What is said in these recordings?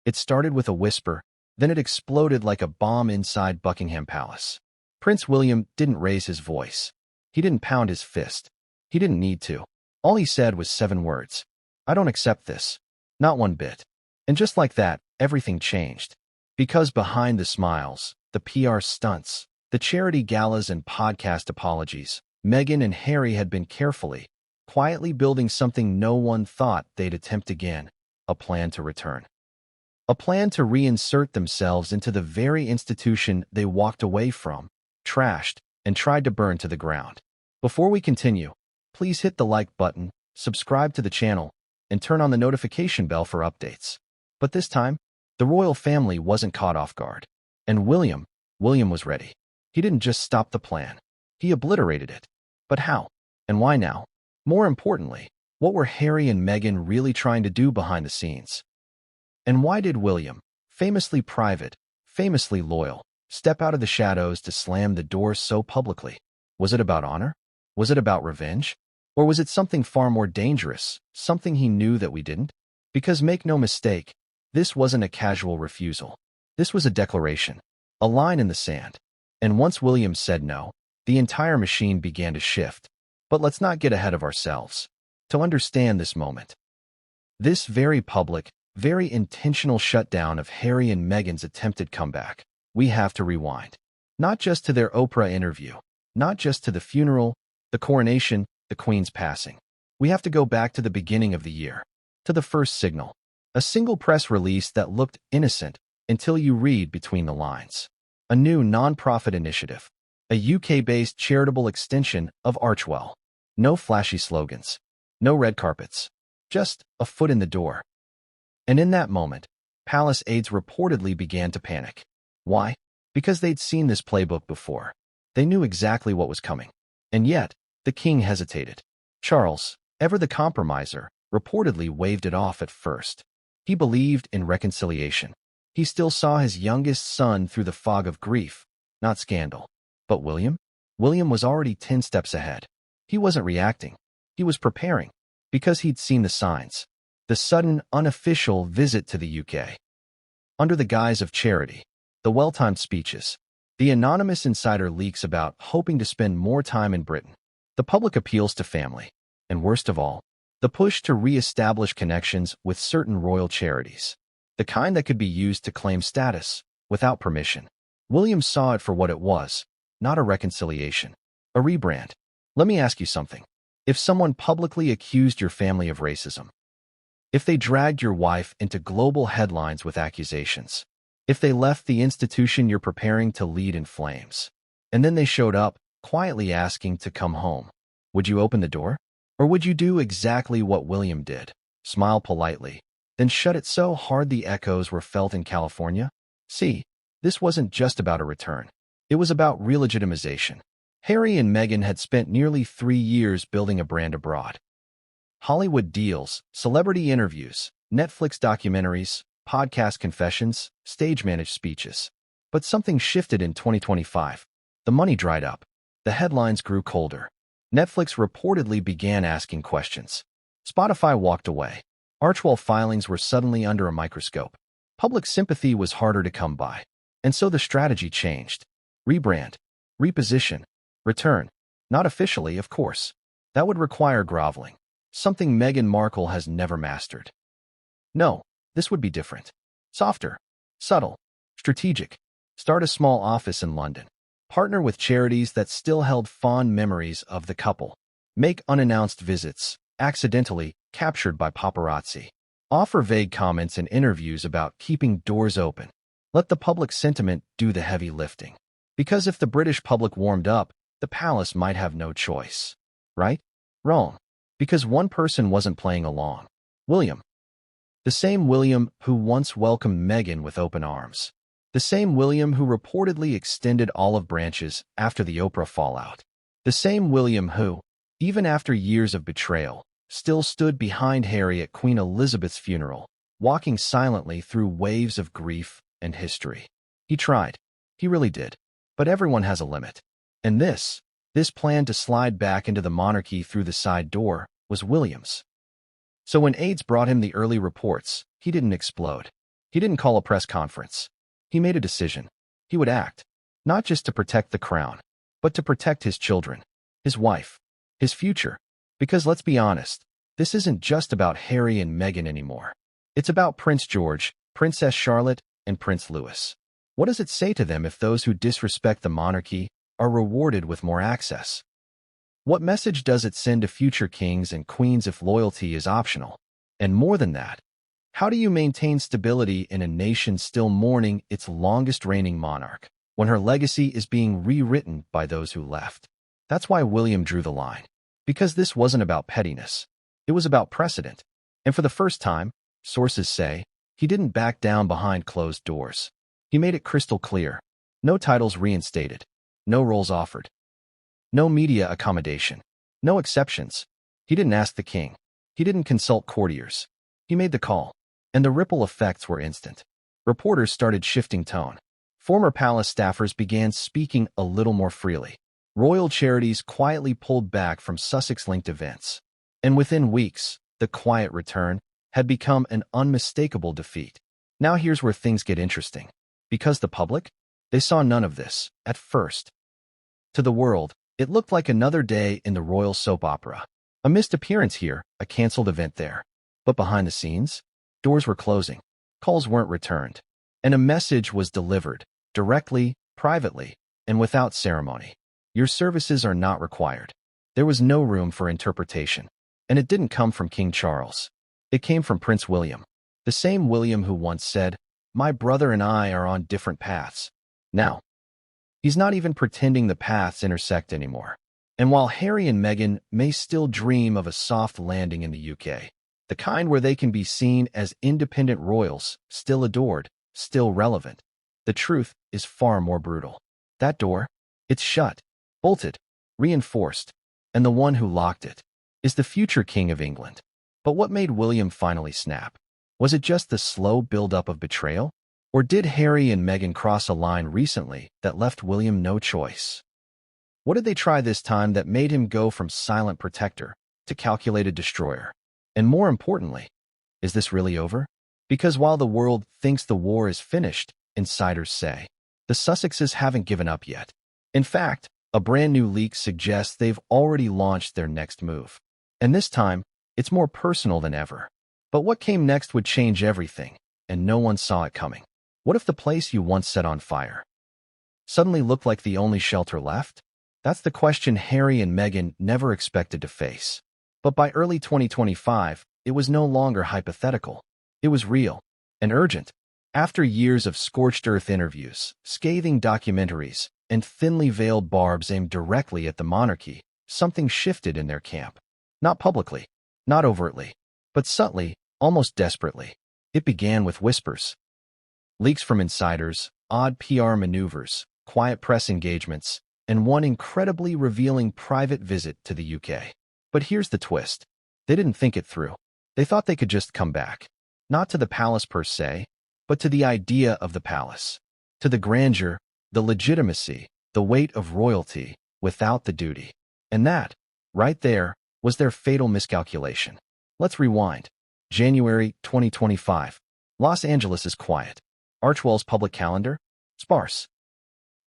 It started with a whisper, then it exploded like a bomb inside Buckingham Palace. Prince William didn't raise his voice. He didn't pound his fist. He didn't need to. All he said was 7 words. "I don't accept this. Not one bit." And just like that, everything changed. Because behind the smiles, the PR stunts, the charity galas and podcast apologies, Meghan and Harry had been carefully, quietly building something no one thought they'd attempt again: a plan to return. A plan to reinsert themselves into the very institution they walked away from, trashed, and tried to burn to the ground. Before we continue, please hit the like button, subscribe to the channel, and turn on the notification bell for updates. But this time, the royal family wasn't caught off guard. And William was ready. He didn't just stop the plan. He obliterated it. But how? And why now? More importantly, what were Harry and Meghan really trying to do behind the scenes? And why did William, famously private, famously loyal, step out of the shadows to slam the door so publicly? Was it about honor? Was it about revenge? Or was it something far more dangerous, something he knew that we didn't? Because make no mistake, this wasn't a casual refusal. This was a declaration, a line in the sand. And once William said no, the entire machine began to shift. But let's not get ahead of ourselves. To understand this moment, this very public, very intentional shutdown of Harry and Meghan's attempted comeback, we have to rewind. Not just to their Oprah interview, not just to the funeral, the coronation, the Queen's passing. We have to go back to the beginning of the year, to the first signal, a single press release that looked innocent until you read between the lines. A new non-profit initiative, a UK-based charitable extension of Archewell. No flashy slogans, no red carpets, just a foot in the door. And in that moment, palace aides reportedly began to panic. Why? Because they'd seen this playbook before. They knew exactly what was coming. And yet, the king hesitated. Charles, ever the compromiser, reportedly waved it off at first. He believed in reconciliation. He still saw his youngest son through the fog of grief, not scandal. But William? William was already 10 steps ahead. He wasn't reacting. He was preparing, because he'd seen the signs. The sudden, unofficial visit to the UK. Under the guise of charity, the well-timed speeches, the anonymous insider leaks about hoping to spend more time in Britain, the public appeals to family, and worst of all, the push to re-establish connections with certain royal charities, the kind that could be used to claim status without permission. William saw it for what it was, not a reconciliation, a rebrand. Let me ask you something. If someone publicly accused your family of racism, if they dragged your wife into global headlines with accusations, if they left the institution you're preparing to lead in flames, and then they showed up, quietly asking to come home, would you open the door? Or would you do exactly what William did, smile politely, then shut it so hard the echoes were felt in California? See, this wasn't just about a return. It was about re-legitimization. Harry and Meghan had spent nearly 3 years building a brand abroad. Hollywood deals, celebrity interviews, Netflix documentaries, podcast confessions, stage-managed speeches. But something shifted in 2025. The money dried up. The headlines grew colder. Netflix reportedly began asking questions. Spotify walked away. Archewell filings were suddenly under a microscope. Public sympathy was harder to come by. And so the strategy changed. Rebrand. Reposition. Return. Not officially, of course. That would require groveling. Something Meghan Markle has never mastered. No, this would be different. Softer. Subtle. Strategic. Start a small office in London. Partner with charities that still held fond memories of the couple. Make unannounced visits, accidentally captured by paparazzi. Offer vague comments and interviews about keeping doors open. Let the public sentiment do the heavy lifting. Because if the British public warmed up, the palace might have no choice. Right? Wrong. Because one person wasn't playing along. William. The same William who once welcomed Meghan with open arms. The same William who reportedly extended olive branches after the Oprah fallout. The same William who, even after years of betrayal, still stood behind Harry at Queen Elizabeth's funeral, walking silently through waves of grief and history. He tried. He really did. But everyone has a limit. And this plan to slide back into the monarchy through the side door was William's. So when aides brought him the early reports, he didn't explode. He didn't call a press conference. He made a decision. He would act, not just to protect the crown, but to protect his children, his wife, his future. Because let's be honest, this isn't just about Harry and Meghan anymore. It's about Prince George, Princess Charlotte, and Prince Louis. What does it say to them if those who disrespect the monarchy are rewarded with more access? What message does it send to future kings and queens if loyalty is optional? And more than that, how do you maintain stability in a nation still mourning its longest reigning monarch, when her legacy is being rewritten by those who left? That's why William drew the line. Because this wasn't about pettiness. It was about precedent. And for the first time, sources say, he didn't back down behind closed doors. He made it crystal clear. No titles reinstated. No roles offered. No media accommodation. No exceptions. He didn't ask the king. He didn't consult courtiers. He made the call. And the ripple effects were instant. Reporters started shifting tone. Former palace staffers began speaking a little more freely. Royal charities quietly pulled back from Sussex-linked events. And within weeks, the quiet return had become an unmistakable defeat. Now here's where things get interesting. Because the public, they saw none of this, at first. To the world, it looked like another day in the royal soap opera. A missed appearance here, a cancelled event there. But behind the scenes, doors were closing, calls weren't returned, and a message was delivered, directly, privately, and without ceremony. Your services are not required. There was no room for interpretation. And it didn't come from King Charles. It came from Prince William, the same William who once said, "My brother and I are on different paths." Now, he's not even pretending the paths intersect anymore. And while Harry and Meghan may still dream of a soft landing in the UK, the kind where they can be seen as independent royals, still adored, still relevant, the truth is far more brutal. That door, it's shut, bolted, reinforced, and the one who locked it is the future King of England. But what made William finally snap? Was it just the slow build-up of betrayal? Or did Harry and Meghan cross a line recently that left William no choice? What did they try this time that made him go from silent protector to calculated destroyer? And more importantly, is this really over? Because while the world thinks the war is finished, insiders say, the Sussexes haven't given up yet. In fact, a brand new leak suggests they've already launched their next move. And this time, it's more personal than ever. But what came next would change everything, and no one saw it coming. What if the place you once set on fire suddenly looked like the only shelter left? That's the question Harry and Meghan never expected to face. But by early 2025, it was no longer hypothetical. It was real and urgent. After years of scorched earth interviews, scathing documentaries, and thinly veiled barbs aimed directly at the monarchy, something shifted in their camp. Not publicly, not overtly, but subtly, almost desperately. It began with whispers. Leaks from insiders, odd PR maneuvers, quiet press engagements, and one incredibly revealing private visit to the UK. But here's the twist. They didn't think it through. They thought they could just come back. Not to the palace per se, but to the idea of the palace. To the grandeur, the legitimacy, the weight of royalty, without the duty. And that, right there, was their fatal miscalculation. Let's rewind. January 2025. Los Angeles is quiet. Archwell's public calendar? Sparse.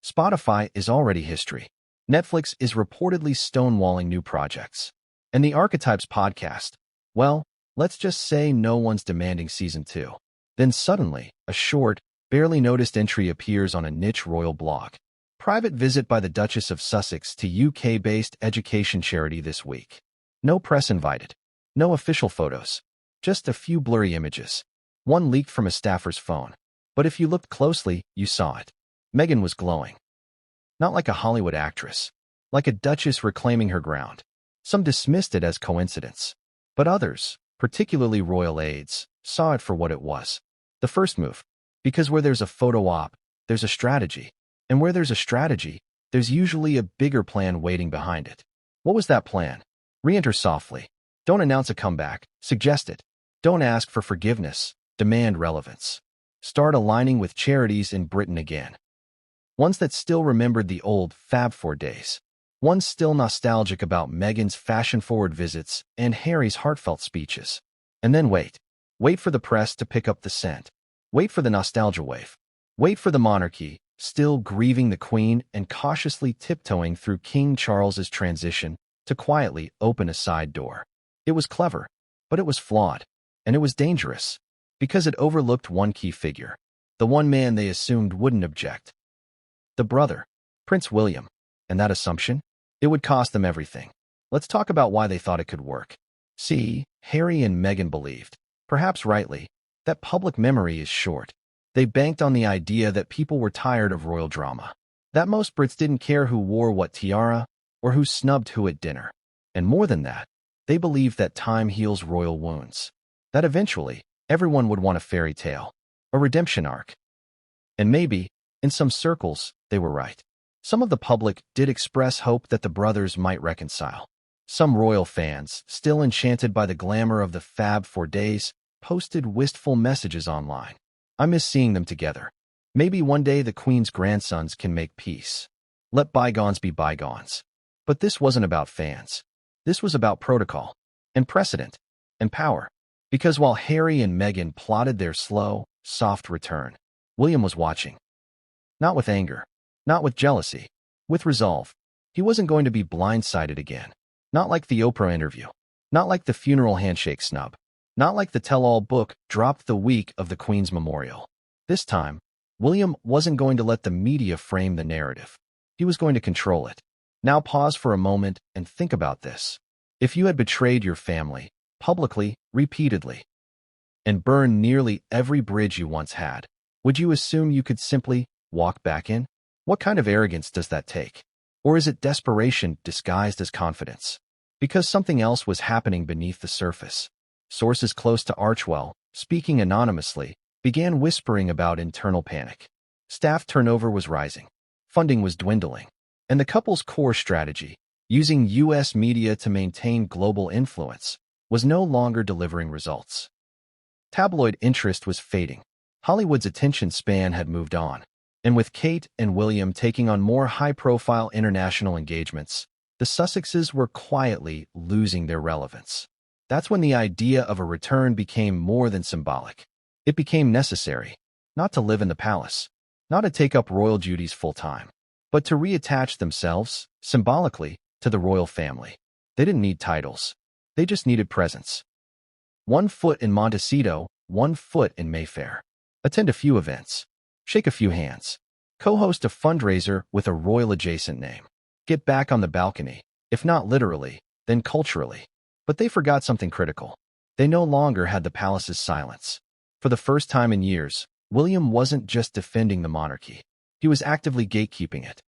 Spotify is already history. Netflix is reportedly stonewalling new projects. And the Archetypes podcast? Well, let's just say no one's demanding season 2. Then suddenly, a short, barely noticed entry appears on a niche royal blog. Private visit by the Duchess of Sussex to UK-based education charity this week. No press invited. No official photos. Just a few blurry images. One leaked from a staffer's phone. But if you looked closely, you saw it. Meghan was glowing. Not like a Hollywood actress. Like a duchess reclaiming her ground. Some dismissed it as coincidence. But others, particularly royal aides, saw it for what it was. The first move. Because where there's a photo op, there's a strategy. And where there's a strategy, there's usually a bigger plan waiting behind it. What was that plan? Re-enter softly. Don't announce a comeback. Suggest it. Don't ask for forgiveness. Demand relevance. Start aligning with charities in Britain again. Ones that still remembered the old Fab Four days. Ones still nostalgic about Meghan's fashion-forward visits and Harry's heartfelt speeches. And then wait. Wait for the press to pick up the scent. Wait for the nostalgia wave. Wait for the monarchy, still grieving the Queen and cautiously tiptoeing through King Charles's transition to quietly open a side door. It was clever, but it was flawed, and it was dangerous, because it overlooked one key figure, the one man they assumed wouldn't object. The brother, Prince William. And that assumption? It would cost them everything. Let's talk about why they thought it could work. See, Harry and Meghan believed, perhaps rightly, that public memory is short. They banked on the idea that people were tired of royal drama, that most Brits didn't care who wore what tiara or who snubbed who at dinner. And more than that, they believed that time heals royal wounds, that eventually everyone would want a fairy tale, a redemption arc. And maybe, in some circles, they were right. Some of the public did express hope that the brothers might reconcile. Some royal fans, still enchanted by the glamour of the Fab 4 days, posted wistful messages online. I miss seeing them together. Maybe one day the Queen's grandsons can make peace. Let bygones be bygones. But this wasn't about fans. This was about protocol, and precedent, and power. Because while Harry and Meghan plotted their slow, soft return, William was watching. Not with anger, not with jealousy, with resolve. He wasn't going to be blindsided again. Not like the Oprah interview. Not like the funeral handshake snub. Not like the tell-all book dropped the week of the Queen's memorial. This time, William wasn't going to let the media frame the narrative. He was going to control it. Now pause for a moment and think about this. If you had betrayed your family, publicly, repeatedly, and burned nearly every bridge you once had, would you assume you could simply walk back in? What kind of arrogance does that take? Or is it desperation disguised as confidence? Because something else was happening beneath the surface. Sources close to Archewell, speaking anonymously, began whispering about internal panic. Staff turnover was rising. Funding was dwindling. And the couple's core strategy, using U.S. media to maintain global influence, was no longer delivering results. Tabloid interest was fading. Hollywood's attention span had moved on. And with Kate and William taking on more high-profile international engagements, the Sussexes were quietly losing their relevance. That's when the idea of a return became more than symbolic. It became necessary, not to live in the palace, not to take up royal duties full-time, but to reattach themselves, symbolically, to the royal family. They didn't need titles. They just needed presence. 1 foot in Montecito, 1 foot in Mayfair. Attend a few events. Shake a few hands. Co-host a fundraiser with a royal-adjacent name. Get back on the balcony, if not literally, then culturally. But they forgot something critical. They no longer had the palace's silence. For the first time in years, William wasn't just defending the monarchy. He was actively gatekeeping it.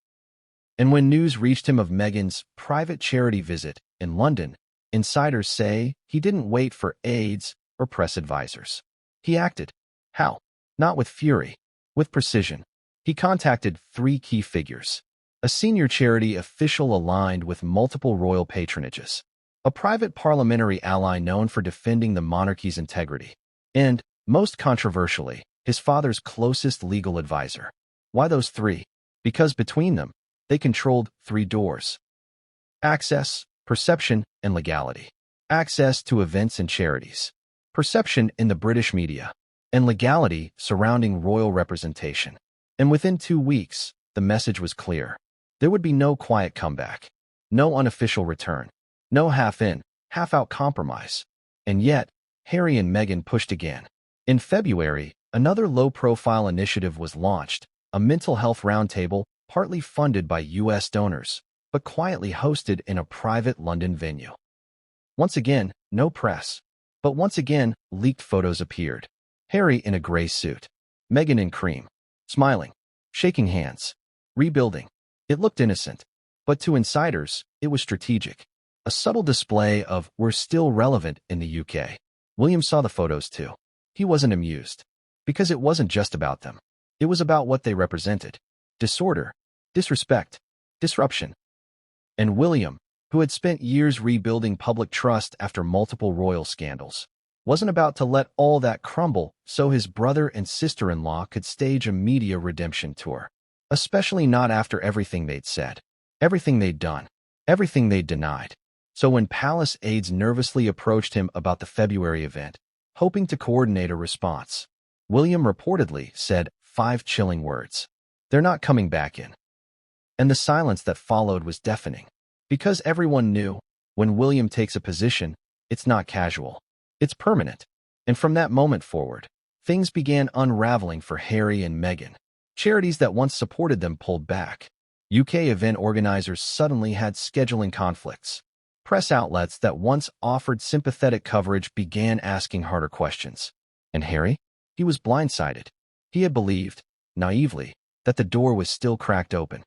And when news reached him of Meghan's private charity visit in London, insiders say he didn't wait for aides or press advisors. He acted. How? Not with fury, with precision. He contacted 3 key figures. A senior charity official aligned with multiple royal patronages. A private parliamentary ally known for defending the monarchy's integrity. And, most controversially, his father's closest legal advisor. Why those 3? Because between them, they controlled 3 doors. Access, perception, and legality. Access to events and charities. Perception in the British media. And legality surrounding royal representation. And within 2 weeks, the message was clear. There would be no quiet comeback. No unofficial return. No half-in, half-out compromise. And yet, Harry and Meghan pushed again. In February, another low-profile initiative was launched, a mental health roundtable partly funded by U.S. donors, but quietly hosted in a private London venue. Once again, no press. But once again, leaked photos appeared. Harry in a gray suit. Meghan in cream. Smiling. Shaking hands. Rebuilding. It looked innocent. But to insiders, it was strategic. A subtle display of "we're still relevant" in the UK. William saw the photos too. He wasn't amused. Because it wasn't just about them. It was about what they represented. Disorder. Disrespect. Disruption. And William, who had spent years rebuilding public trust after multiple royal scandals, wasn't about to let all that crumble so his brother and sister-in-law could stage a media redemption tour. Especially not after everything they'd said. Everything they'd done. Everything they'd denied. So when palace aides nervously approached him about the February event, hoping to coordinate a response, William reportedly said 5 chilling words. "They're not coming back in." And the silence that followed was deafening. Because everyone knew, when William takes a position, it's not casual. It's permanent. And from that moment forward, things began unraveling for Harry and Meghan. Charities that once supported them pulled back. UK event organizers suddenly had scheduling conflicts. Press outlets that once offered sympathetic coverage began asking harder questions. And Harry? He was blindsided. He had believed, naively, that the door was still cracked open.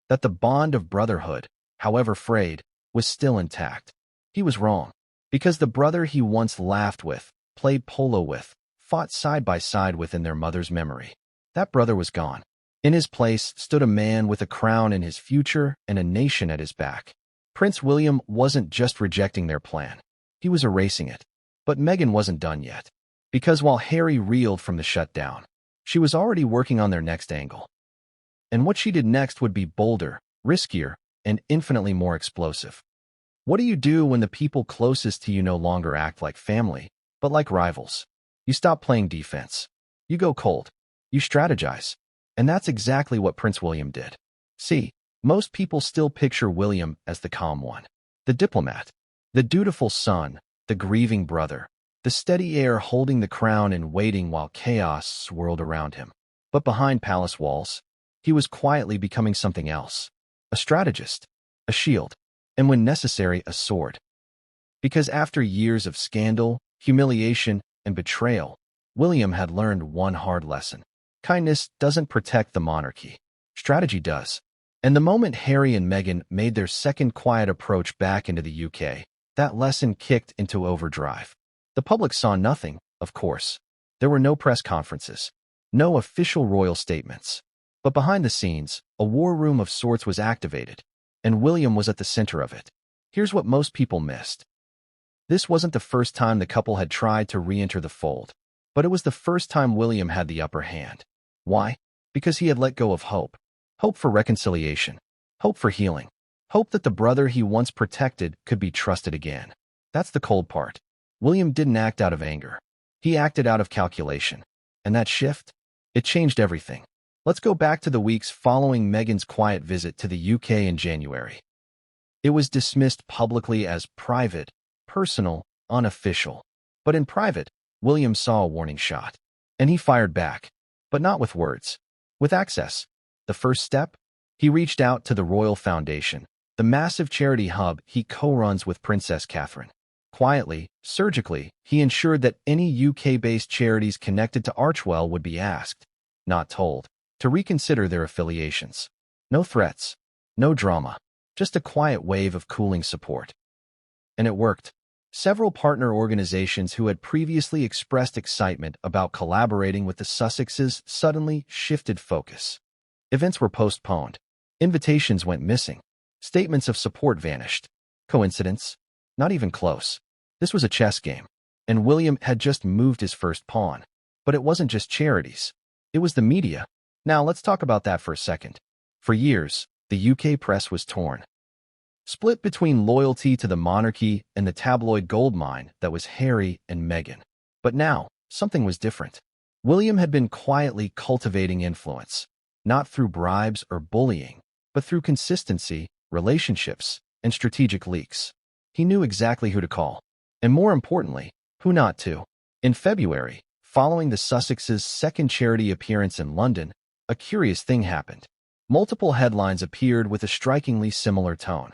That the bond of brotherhood, however frayed, was still intact. He was wrong. Because the brother he once laughed with, played polo with, fought side by side with in their mother's memory, that brother was gone. In his place stood a man with a crown in his future and a nation at his back. Prince William wasn't just rejecting their plan. He was erasing it. But Meghan wasn't done yet. Because while Harry reeled from the shutdown, she was already working on their next angle. And what she did next would be bolder, riskier, and infinitely more explosive. What do you do when the people closest to you no longer act like family, but like rivals? You stop playing defense. You go cold. You strategize. And that's exactly what Prince William did. See, most people still picture William as the calm one, the diplomat, the dutiful son, the grieving brother, the steady heir holding the crown and waiting while chaos swirled around him. But behind palace walls, he was quietly becoming something else. A strategist, a shield, and when necessary, a sword. Because after years of scandal, humiliation, and betrayal, William had learned one hard lesson. Kindness doesn't protect the monarchy. Strategy does. And the moment Harry and Meghan made their second quiet approach back into the UK, that lesson kicked into overdrive. The public saw nothing, of course. There were no press conferences, no official royal statements. But behind the scenes, a war room of sorts was activated, and William was at the center of it. Here's what most people missed. This wasn't the first time the couple had tried to re-enter the fold, but it was the first time William had the upper hand. Why? Because he had let go of hope. Hope for reconciliation. Hope for healing. Hope that the brother he once protected could be trusted again. That's the cold part. William didn't act out of anger. He acted out of calculation. And that shift? It changed everything. Let's go back to the weeks following Meghan's quiet visit to the UK in January. It was dismissed publicly as private, personal, unofficial. But in private, William saw a warning shot. And he fired back. But not with words. With access. The first step? He reached out to the Royal Foundation, the massive charity hub he co-runs with Princess Catherine. Quietly, surgically, he ensured that any UK-based charities connected to Archewell would be asked, not told, to reconsider their affiliations. No threats. No drama. Just a quiet wave of cooling support. And it worked. Several partner organizations who had previously expressed excitement about collaborating with the Sussexes suddenly shifted focus. Events were postponed. Invitations went missing. Statements of support vanished. Coincidence? Not even close. This was a chess game, and William had just moved his first pawn. But it wasn't just charities. It was the media. Now let's talk about that for a second. For years, the UK press was torn. Split between loyalty to the monarchy and the tabloid goldmine that was Harry and Meghan. But now, something was different. William had been quietly cultivating influence, not through bribes or bullying, but through consistency, relationships, and strategic leaks. He knew exactly who to call, and more importantly, who not to. In February, following the Sussexes' second charity appearance in London, a curious thing happened. Multiple headlines appeared with a strikingly similar tone.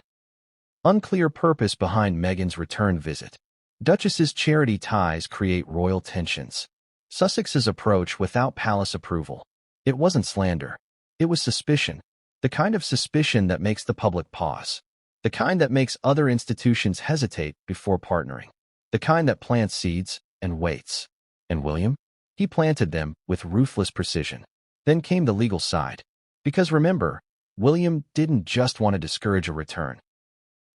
Unclear purpose behind Meghan's return visit. Duchess's charity ties create royal tensions. Sussex's approach without palace approval. It wasn't slander. It was suspicion. The kind of suspicion that makes the public pause. The kind that makes other institutions hesitate before partnering. The kind that plants seeds and waits. And William? He planted them with ruthless precision. Then came the legal side. Because remember, William didn't just want to discourage a return.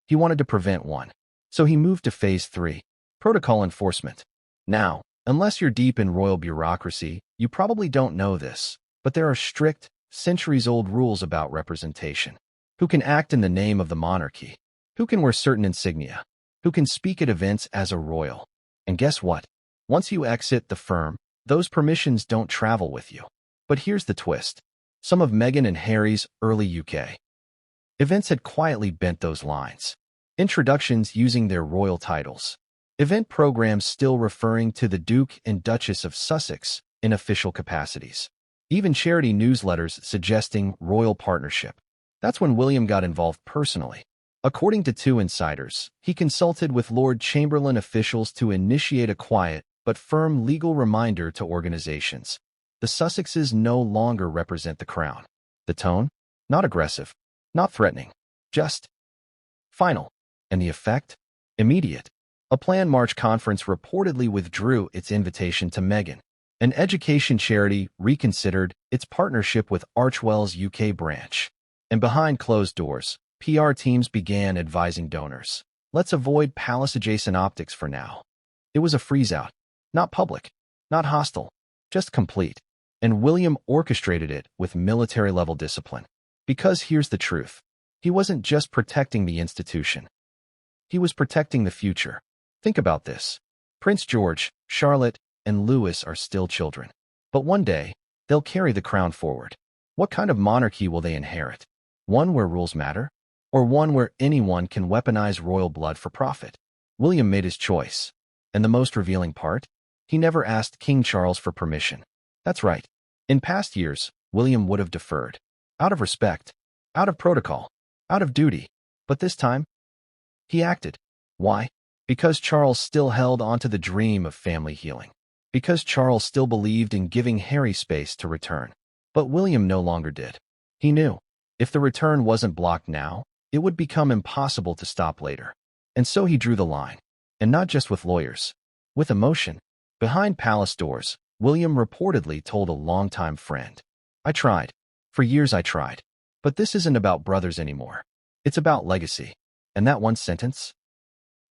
He wanted to prevent one. So he moved to Phase 3, protocol enforcement. Now, unless you're deep in royal bureaucracy, you probably don't know this, but there are strict, centuries-old rules about representation. Who can act in the name of the monarchy? Who can wear certain insignia? Who can speak at events as a royal? And guess what? Once you exit the firm, Those permissions don't travel with you. But here's the twist. Some of Meghan and Harry's early UK events had quietly bent those lines. Introductions using their royal titles. Event programs still referring to the Duke and Duchess of Sussex in official capacities. Even charity newsletters suggesting royal partnership. That's when William got involved personally. According to two insiders, he consulted with Lord Chamberlain officials to initiate a quiet but firm legal reminder to organizations. The Sussexes no longer represent the crown. The tone? Not aggressive, not threatening, just final. And the effect? Immediate. A planned March conference reportedly withdrew its invitation to Meghan. An education charity reconsidered its partnership with Archewell's UK branch. And behind closed doors, PR teams began advising donors. Let's avoid palace-adjacent optics for now. It was a freeze-out. Not public, not hostile, just complete. And William orchestrated it with military-level discipline. Because here's the truth. He wasn't just protecting the institution. He was protecting the future. Think about this. Prince George, Charlotte, and Louis are still children. But one day, they'll carry the crown forward. What kind of monarchy will they inherit? One where rules matter? Or one where anyone can weaponize royal blood for profit? William made his choice. And the most revealing part? He never asked King Charles for permission. That's right. In past years, William would have deferred. Out of respect, out of protocol, out of duty. But this time, he acted. Why? Because Charles still held onto the dream of family healing. Because Charles still believed in giving Harry space to return. But William no longer did. He knew. If the return wasn't blocked now, it would become impossible to stop later. And so he drew the line. And not just with lawyers. With emotion. Behind palace doors, William reportedly told a longtime friend, I tried. For years I tried. But this isn't about brothers anymore. It's about legacy. And that one sentence?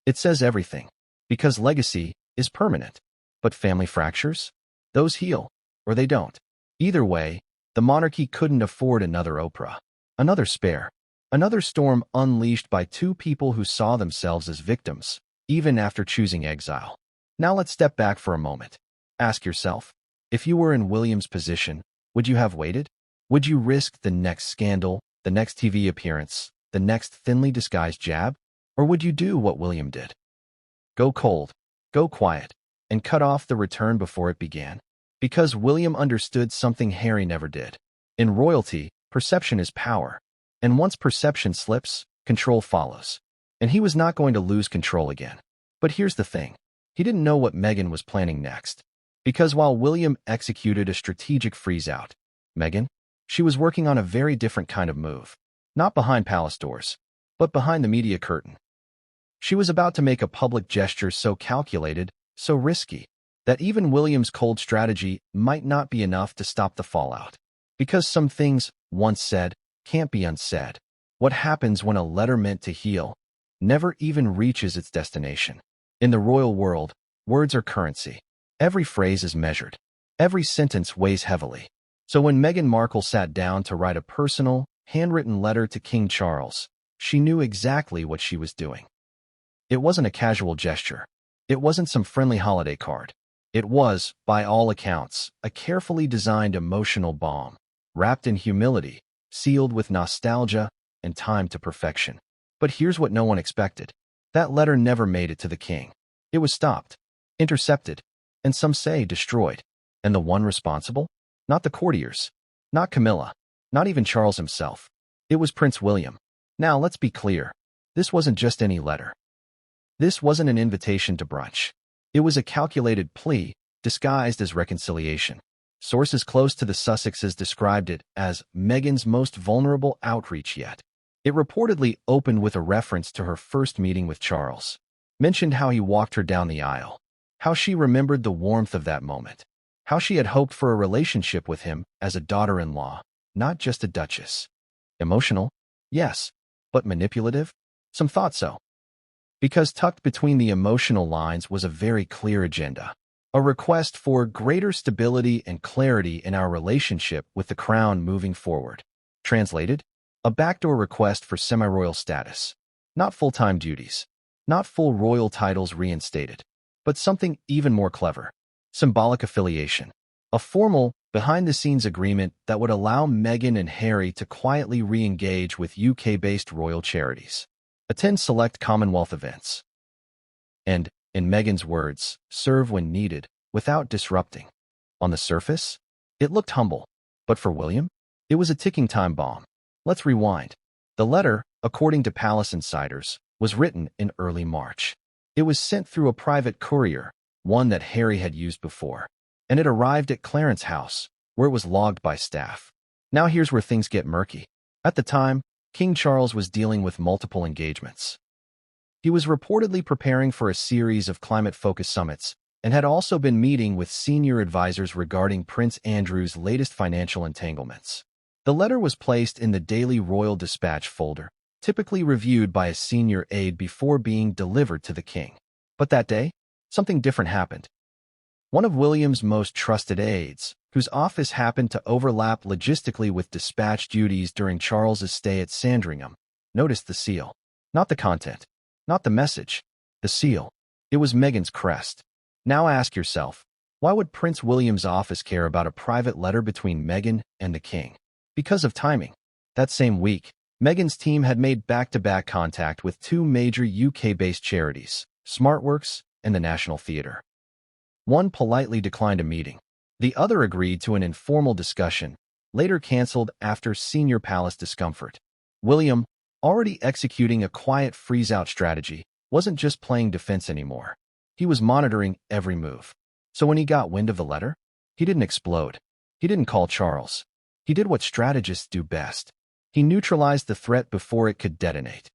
It says everything. Because legacy is permanent. But family fractures? Those heal. Or they don't. Either way, the monarchy couldn't afford another Oprah. Another Spare. Another storm unleashed by two people who saw themselves as victims, even after choosing exile. Now let's step back for a moment. Ask yourself, if you were in William's position, would you have waited? Would you risk the next scandal, the next TV appearance, the next thinly disguised jab? Or would you do what William did? Go cold, go quiet, and cut off the return before it began? Because William understood something Harry never did. In royalty, perception is power. And once perception slips, control follows. And he was not going to lose control again. But here's the thing. He didn't know what Meghan was planning next. Because while William executed a strategic freeze-out, Meghan, she was working on a very different kind of move. Not behind palace doors, but behind the media curtain. She was about to make a public gesture so calculated, so risky, that even William's cold strategy might not be enough to stop the fallout. Because some things, once said, can't be unsaid. What happens when a letter meant to heal never even reaches its destination? In the royal world, words are currency. Every phrase is measured. Every sentence weighs heavily. So when Meghan Markle sat down to write a personal, handwritten letter to King Charles, she knew exactly what she was doing. It wasn't a casual gesture. It wasn't some friendly holiday card. It was, by all accounts, a carefully designed emotional balm, wrapped in humility, sealed with nostalgia, and timed to perfection. But here's what no one expected. That letter never made it to the king. It was stopped, intercepted, and some say destroyed. And the one responsible? Not the courtiers, not Camilla, not even Charles himself. It was Prince William. Now, let's be clear. This wasn't just any letter. This wasn't an invitation to brunch. It was a calculated plea, disguised as reconciliation. Sources close to the Sussexes described it as Meghan's most vulnerable outreach yet. It reportedly opened with a reference to her first meeting with Charles, mentioned how he walked her down the aisle, how she remembered the warmth of that moment, how she had hoped for a relationship with him as a daughter-in-law, not just a duchess. Emotional? Yes. But manipulative? Some thought so. Because tucked between the emotional lines was a very clear agenda. A request for greater stability and clarity in our relationship with the crown moving forward. Translated? A backdoor request for semi-royal status. Not full-time duties. Not full royal titles reinstated. But something even more clever. symbolic affiliation, a formal, behind-the-scenes agreement that would allow Meghan and Harry to quietly re-engage with UK-based royal charities, attend select Commonwealth events, and, in Meghan's words, serve when needed, without disrupting. On the surface, it looked humble, but for William, it was a ticking time bomb. Let's rewind. The letter, according to palace insiders, was written in early March. It was sent through a private courier, one that Harry had used before, and it arrived at Clarence House, where it was logged by staff. Now here's where things get murky. At the time, King Charles was dealing with multiple engagements. He was reportedly preparing for a series of climate-focused summits and had also been meeting with senior advisors regarding Prince Andrew's latest financial entanglements. The letter was placed in the Daily Royal Dispatch folder, typically reviewed by a senior aide before being delivered to the king. But that day, something different happened. One of William's most trusted aides, whose office happened to overlap logistically with dispatch duties during Charles's stay at Sandringham, noticed the seal. Not the content, not the message, the seal. It was Meghan's crest. Now ask yourself, why would Prince William's office care about a private letter between Meghan and the king? Because of timing. That same week, Meghan's team had made back-to-back contact with two major UK-based charities, SmartWorks and the National Theatre. One politely declined a meeting. The other agreed to an informal discussion, later cancelled after senior palace discomfort. William, already executing a quiet freeze-out strategy, wasn't just playing defense anymore. He was monitoring every move. So when he got wind of the letter, he didn't explode. He didn't call Charles. He did what strategists do best. He neutralized the threat before it could detonate.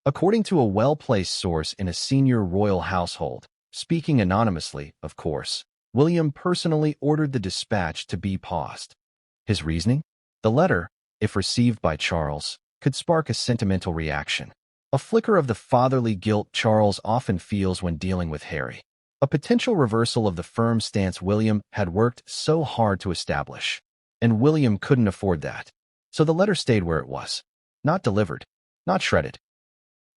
According to a well-placed source in a senior royal household, speaking anonymously, of course, William personally ordered the dispatch to be paused. His reasoning? The letter, if received by Charles, could spark a sentimental reaction. A flicker of the fatherly guilt Charles often feels when dealing with Harry. A potential reversal of the firm stance William had worked so hard to establish. And William couldn't afford that. So the letter stayed where it was. Not delivered, not shredded.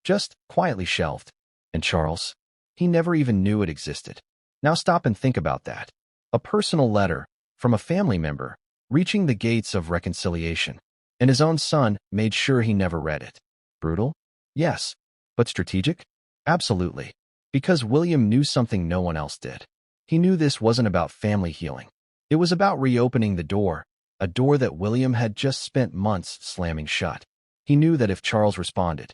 Just quietly shelved. And Charles? He never even knew it existed. Now stop and think about that. A personal letter, from a family member, reaching the gates of reconciliation. And his own son made sure he never read it. Brutal? Yes. But strategic? Absolutely. Because William knew something no one else did. He knew this wasn't about family healing. It was about reopening the door, a door that William had just spent months slamming shut. He knew that if Charles responded,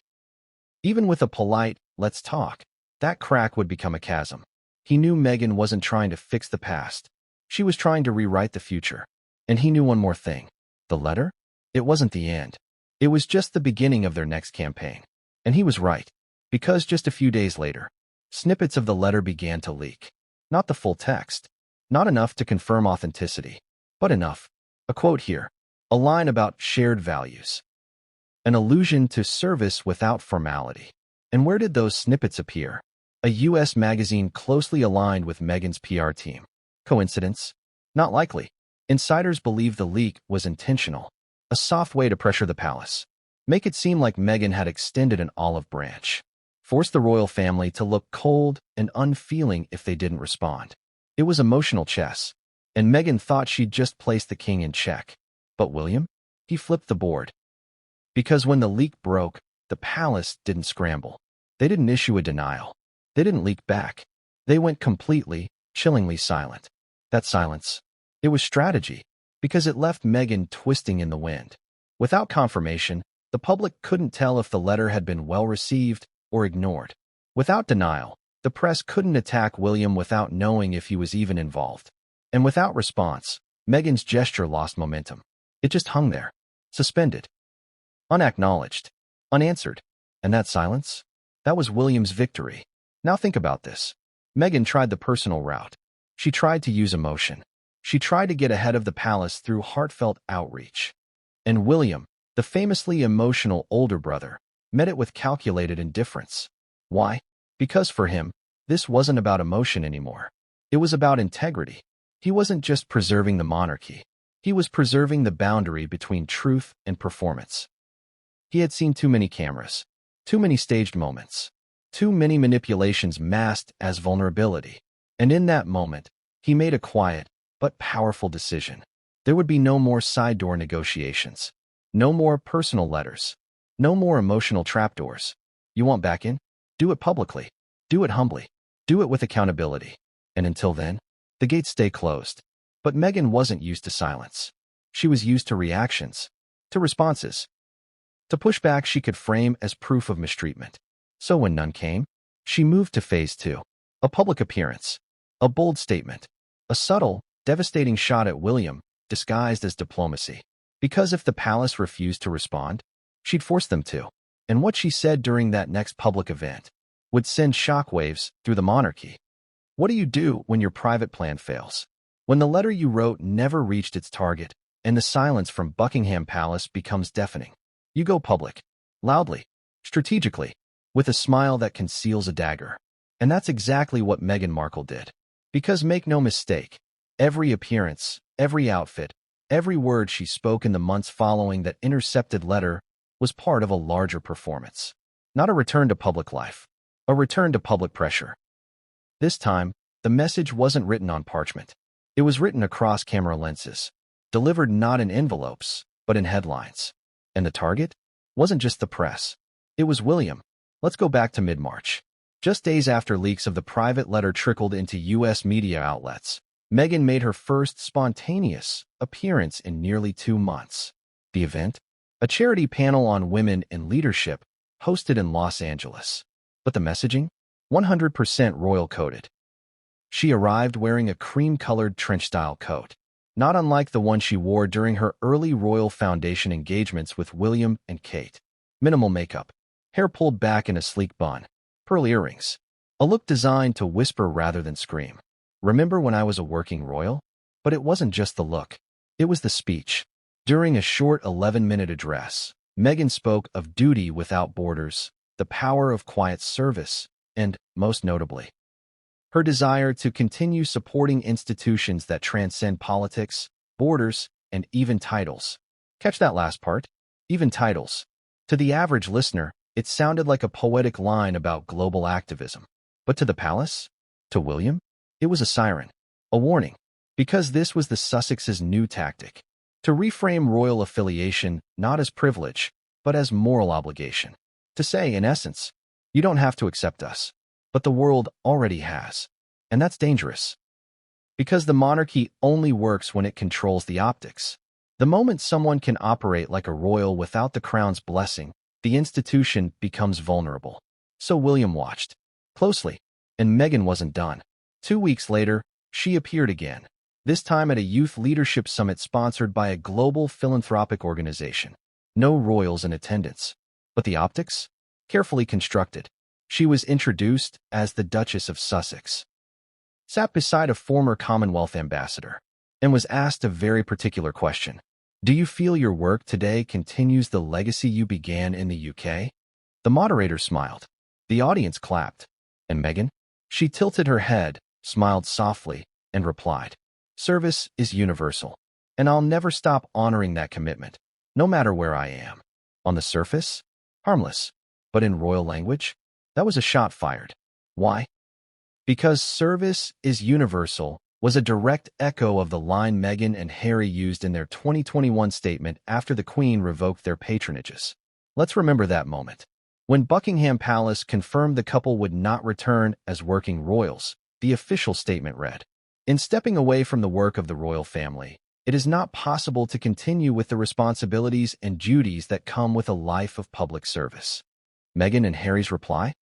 even with a polite, "Let's talk," that crack would become a chasm. He knew Meghan wasn't trying to fix the past. She was trying to rewrite the future. And he knew one more thing. The letter? It wasn't the end. It was just the beginning of their next campaign. And he was right. Because just a few days later, snippets of the letter began to leak. Not the full text. Not enough to confirm authenticity. But enough. A quote here. A line about shared values. An allusion to service without formality. And where did those snippets appear? A U.S. magazine closely aligned with Meghan's PR team. Coincidence? Not likely. Insiders believe the leak was intentional. A soft way to pressure the palace. Make it seem like Meghan had extended an olive branch. Force the royal family to look cold and unfeeling if they didn't respond. It was emotional chess. And Meghan thought she'd just placed the king in check. But William? He flipped the board. Because when the leak broke, the palace didn't scramble. They didn't issue a denial. They didn't leak back. They went completely, chillingly silent. That silence. It was strategy, because it left Meghan twisting in the wind. Without confirmation, the public couldn't tell if the letter had been well received or ignored. Without denial, the press couldn't attack William without knowing if he was even involved. And without response, Meghan's gesture lost momentum. It just hung there, suspended, unacknowledged, unanswered. And that silence? That was William's victory. Now think about this. Meghan tried the personal route. She tried to use emotion. She tried to get ahead of the palace through heartfelt outreach. And William, the famously emotional older brother, met it with calculated indifference. Why? Because for him, this wasn't about emotion anymore. It was about integrity. He wasn't just preserving the monarchy. He was preserving the boundary between truth and performance. He had seen too many cameras, too many staged moments, too many manipulations masked as vulnerability. And in that moment, He made a quiet, but powerful decision. There would be no more side door negotiations. No more personal letters. No more emotional trapdoors. You want back in? Do it publicly. Do it humbly. Do it with accountability. And until then, the gates stay closed. But Meghan wasn't used to silence. She was used to reactions, to responses, to pushback she could frame as proof of mistreatment. So when none came, she moved to phase 2. A public appearance. A bold statement. A subtle, devastating shot at William, disguised as diplomacy. Because if the palace refused to respond, she'd force them to. And what she said during that next public event would send shockwaves through the monarchy. What do you do when your private plan fails? When the letter you wrote never reached its target, and the silence from Buckingham Palace becomes deafening? You go public. Loudly. Strategically. With a smile that conceals a dagger. And that's exactly what Meghan Markle did. Because make no mistake, every appearance, every outfit, every word she spoke in the months following that intercepted letter was part of a larger performance. Not a return to public life. A return to public pressure. This time, the message wasn't written on parchment. It was written across camera lenses. Delivered not in envelopes, but in headlines. And the target wasn't just the press. It was William. Let's go back to mid-March. Just days after leaks of the private letter trickled into U.S. media outlets, Meghan made her first spontaneous appearance in nearly 2 months. The event? A charity panel on women in leadership, hosted in Los Angeles. But the messaging? 100% royal-coded. She arrived wearing a cream-colored trench-style coat, not unlike the one she wore during her early Royal Foundation engagements with William and Kate. Minimal makeup, hair pulled back in a sleek bun, pearl earrings. A look designed to whisper rather than scream. Remember when I was a working royal? But it wasn't just the look. It was the speech. During a short 11-minute address, Meghan spoke of duty without borders, the power of quiet service, and, most notably, her desire to continue supporting institutions that transcend politics, borders, and even titles. Catch that last part? Even titles. To the average listener, it sounded like a poetic line about global activism. But to the palace? To William? It was a siren. A warning. Because this was the Sussex's new tactic. To reframe royal affiliation not as privilege, but as moral obligation. To say, in essence, you don't have to accept us. But the world already has. And that's dangerous. Because the monarchy only works when it controls the optics. The moment someone can operate like a royal without the crown's blessing, the institution becomes vulnerable. So William watched closely, and Meghan wasn't done. 2 weeks later, she appeared again, this time at a youth leadership summit sponsored by a global philanthropic organization. No royals in attendance. But the optics? Carefully constructed. She was introduced as the Duchess of Sussex. Sat beside a former Commonwealth ambassador, and was asked a very particular question. Do you feel your work today continues the legacy you began in the UK? The moderator smiled. The audience clapped. And Meghan? She tilted her head, smiled softly, and replied, Service is universal, and I'll never stop honoring that commitment, no matter where I am. On the surface? Harmless. But in royal language? That was a shot fired. Why? Because service is universal was a direct echo of the line Meghan and Harry used in their 2021 statement after the Queen revoked their patronages. Let's remember that moment. When Buckingham Palace confirmed the couple would not return as working royals, the official statement read, In stepping away from the work of the royal family, it is not possible to continue with the responsibilities and duties that come with a life of public service. Meghan and Harry's reply?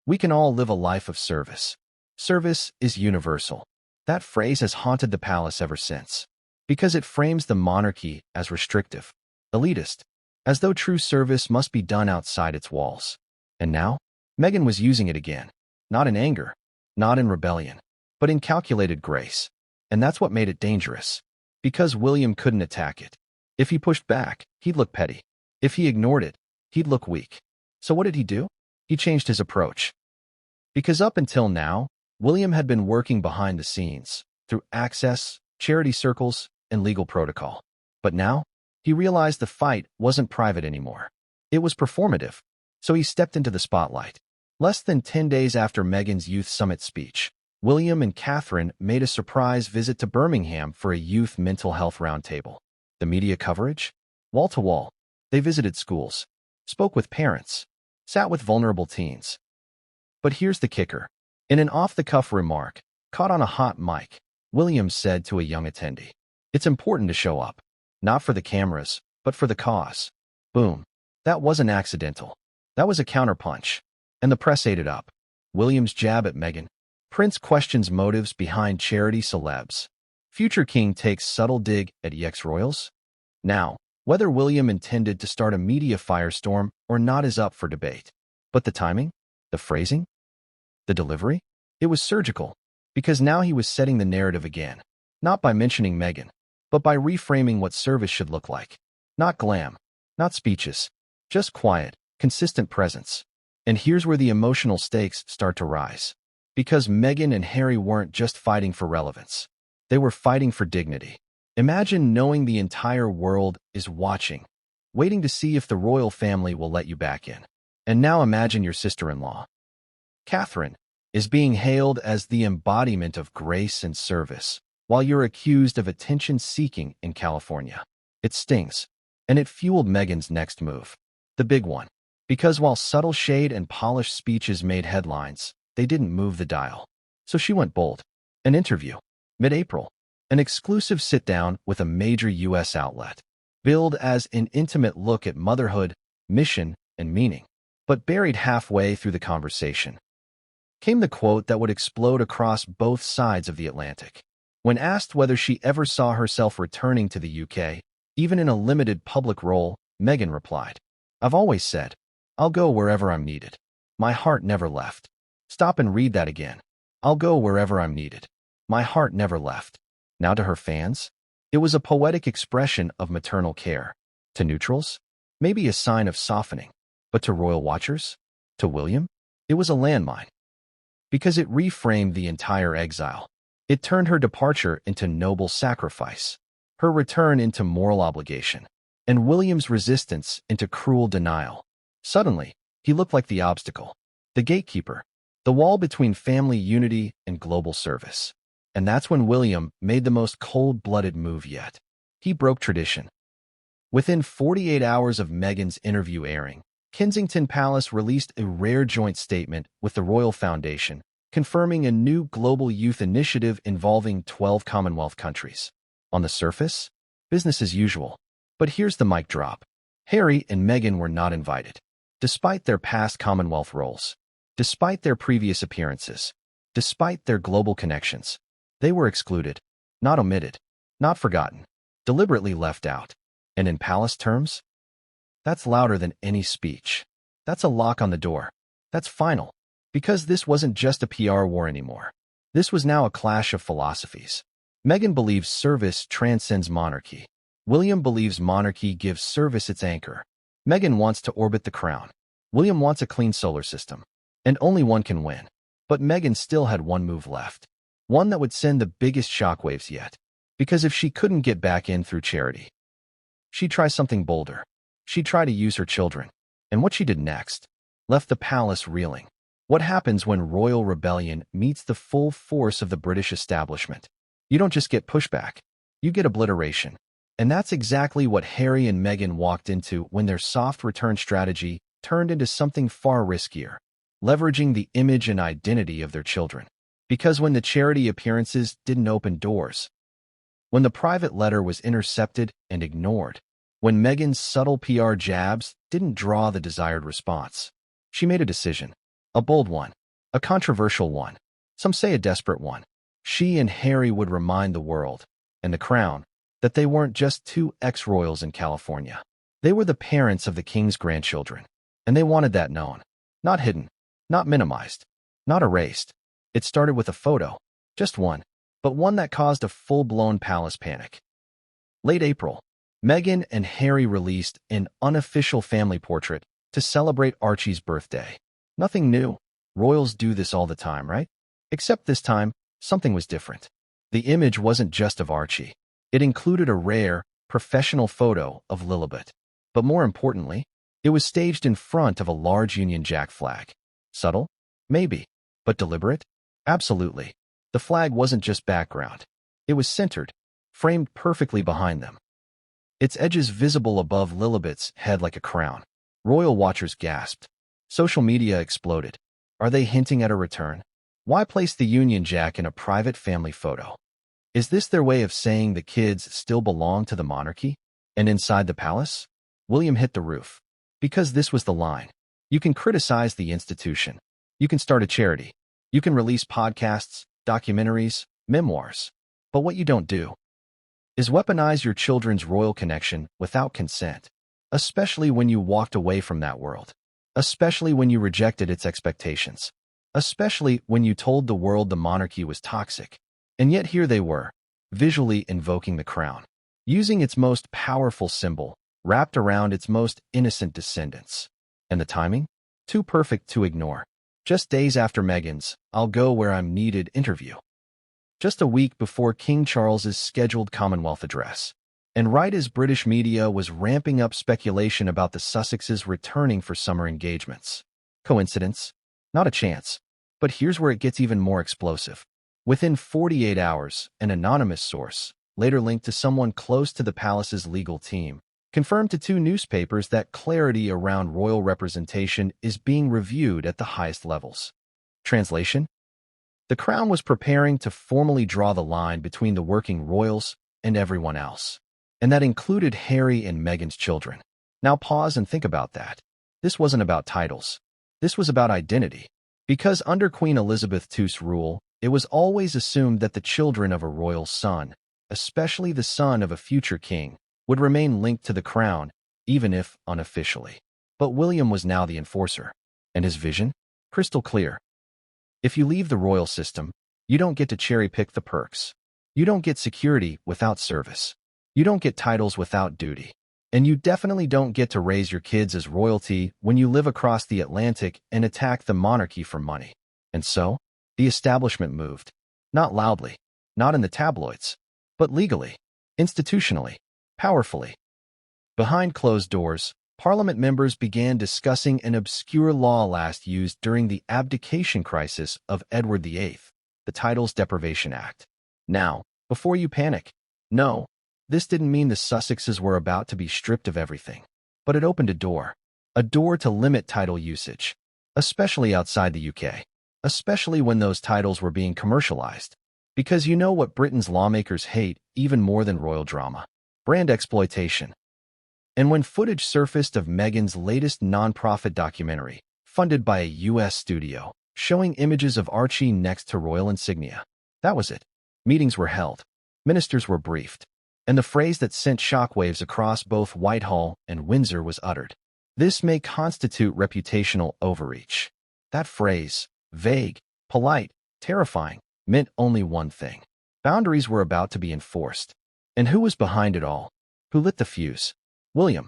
We can all live a life of service. Service is universal. That phrase has haunted the palace ever since, because it frames the monarchy as restrictive, elitist, as though true service must be done outside its walls. And now, Meghan was using it again, not in anger, not in rebellion, but in calculated grace. And that's what made it dangerous, because William couldn't attack it. If he pushed back, he'd look petty. If he ignored it, he'd look weak. So what did he do? He changed his approach. Because up until now, William had been working behind the scenes, through access, charity circles, and legal protocol. But now, he realized the fight wasn't private anymore. It was performative. So he stepped into the spotlight. Less than 10 days after Meghan's Youth Summit speech, William and Catherine made a surprise visit to Birmingham for a youth mental health roundtable. The media coverage? Wall to wall. They visited schools, spoke with parents, sat with vulnerable teens. But here's the kicker. In an off-the-cuff remark, caught on a hot mic, William said to a young attendee, "It's important to show up, not for the cameras, but for the cause." Boom. That wasn't accidental. That was a counterpunch. And the press ate it up. William's jab at Meghan. Prince questions motives behind charity celebs. Future king takes subtle dig at ex-royals. Now, whether William intended to start a media firestorm or not is up for debate. But the timing? The phrasing? The delivery? It was surgical, because now he was setting the narrative again. Not by mentioning Meghan, but by reframing what service should look like. Not glam, not speeches, just quiet, consistent presence. And here's where the emotional stakes start to rise. Because Meghan and Harry weren't just fighting for relevance. They were fighting for dignity. Imagine knowing the entire world is watching, waiting to see if the royal family will let you back in. And now imagine your sister-in-law, Catherine, is being hailed as the embodiment of grace and service, while you're accused of attention-seeking in California. It stings, and it fueled Meghan's next move, the big one. Because while subtle shade and polished speeches made headlines, they didn't move the dial. So she went bold. An interview. Mid-April. An exclusive sit-down with a major U.S. outlet. Billed as an intimate look at motherhood, mission, and meaning. But buried halfway through the conversation came the quote that would explode across both sides of the Atlantic. When asked whether she ever saw herself returning to the UK, even in a limited public role, Meghan replied, "I've always said, I'll go wherever I'm needed. My heart never left." Stop and read that again. "I'll go wherever I'm needed. My heart never left." Now to her fans, it was a poetic expression of maternal care. To neutrals, maybe a sign of softening. But to royal watchers, to William, it was a landmine. Because it reframed the entire exile. It turned her departure into noble sacrifice, her return into moral obligation, and William's resistance into cruel denial. Suddenly, he looked like the obstacle, the gatekeeper, the wall between family unity and global service. And that's when William made the most cold-blooded move yet. He broke tradition. Within 48 hours of Meghan's interview airing, Kensington Palace released a rare joint statement with the Royal Foundation, confirming a new global youth initiative involving 12 Commonwealth countries. On the surface, business as usual. But here's the mic drop. Harry and Meghan were not invited. Despite their past Commonwealth roles, despite their previous appearances, despite their global connections, they were excluded, not omitted, not forgotten, deliberately left out. And in palace terms, that's louder than any speech. That's a lock on the door. That's final. Because this wasn't just a PR war anymore. This was now a clash of philosophies. Meghan believes service transcends monarchy. William believes monarchy gives service its anchor. Meghan wants to orbit the crown. William wants a clean solar system. And only one can win. But Meghan still had one move left. One that would send the biggest shockwaves yet. Because if she couldn't get back in through charity, she'd try something bolder. She'd try to use her children. And what she did next left the palace reeling. What happens when royal rebellion meets the full force of the British establishment? You don't just get pushback. You get obliteration. And that's exactly what Harry and Meghan walked into when their soft return strategy turned into something far riskier, leveraging the image and identity of their children. Because when the charity appearances didn't open doors, when the private letter was intercepted and ignored, when Meghan's subtle PR jabs didn't draw the desired response, she made a decision. A bold one, a controversial one, some say a desperate one. She and Harry would remind the world, and the crown, that they weren't just two ex-royals in California. They were the parents of the king's grandchildren, and they wanted that known. Not hidden, not minimized, not erased. It started with a photo, just one, but one that caused a full-blown palace panic. Late April, Meghan and Harry released an unofficial family portrait to celebrate Archie's birthday. Nothing new. Royals do this all the time, right? Except this time, something was different. The image wasn't just of Archie. It included a rare, professional photo of Lilibet. But more importantly, it was staged in front of a large Union Jack flag. Subtle? Maybe. But deliberate? Absolutely. The flag wasn't just background. It was centered, framed perfectly behind them. Its edges visible above Lilibet's head like a crown. Royal watchers gasped. Social media exploded. Are they hinting at a return? Why place the Union Jack in a private family photo? Is this their way of saying the kids still belong to the monarchy? And inside the palace? William hit the roof. Because this was the line. You can criticize the institution. You can start a charity. You can release podcasts, documentaries, memoirs. But what you don't do is weaponize your children's royal connection without consent, especially when you walked away from that world, especially when you rejected its expectations, especially when you told the world the monarchy was toxic. And yet here they were, visually invoking the crown, using its most powerful symbol, wrapped around its most innocent descendants. And the timing? Too perfect to ignore. Just days after Meghan's "I'll go where I'm needed" interview. Just a week before King Charles's scheduled Commonwealth address. And right as British media was ramping up speculation about the Sussexes returning for summer engagements. Coincidence? Not a chance. But here's where it gets even more explosive. Within 48 hours, an anonymous source, later linked to someone close to the palace's legal team, confirmed to two newspapers that clarity around royal representation is being reviewed at the highest levels. Translation? The Crown was preparing to formally draw the line between the working royals and everyone else. And that included Harry and Meghan's children. Now pause and think about that. This wasn't about titles. This was about identity. Because under Queen Elizabeth II's rule, it was always assumed that the children of a royal son, especially the son of a future king, would remain linked to the crown, even if unofficially. But William was now the enforcer. And his vision? Crystal clear. If you leave the royal system, you don't get to cherry-pick the perks. You don't get security without service. You don't get titles without duty. And you definitely don't get to raise your kids as royalty when you live across the Atlantic and attack the monarchy for money. And so, the establishment moved. Not loudly, not in the tabloids, but legally, institutionally, powerfully. Behind closed doors, Parliament members began discussing an obscure law last used during the abdication crisis of Edward VIII, the Titles Deprivation Act. Now, before you panic, no, this didn't mean the Sussexes were about to be stripped of everything, but it opened a door to limit title usage, especially outside the UK, especially when those titles were being commercialized. Because you know what Britain's lawmakers hate even more than royal drama? Brand exploitation. And when footage surfaced of Meghan's latest non-profit documentary, funded by a US studio, showing images of Archie next to royal insignia, that was it. Meetings were held. Ministers were briefed. And the phrase that sent shockwaves across both Whitehall and Windsor was uttered. This may constitute reputational overreach. That phrase, vague, polite, terrifying, meant only one thing. Boundaries were about to be enforced. And who was behind it all? Who lit the fuse? William.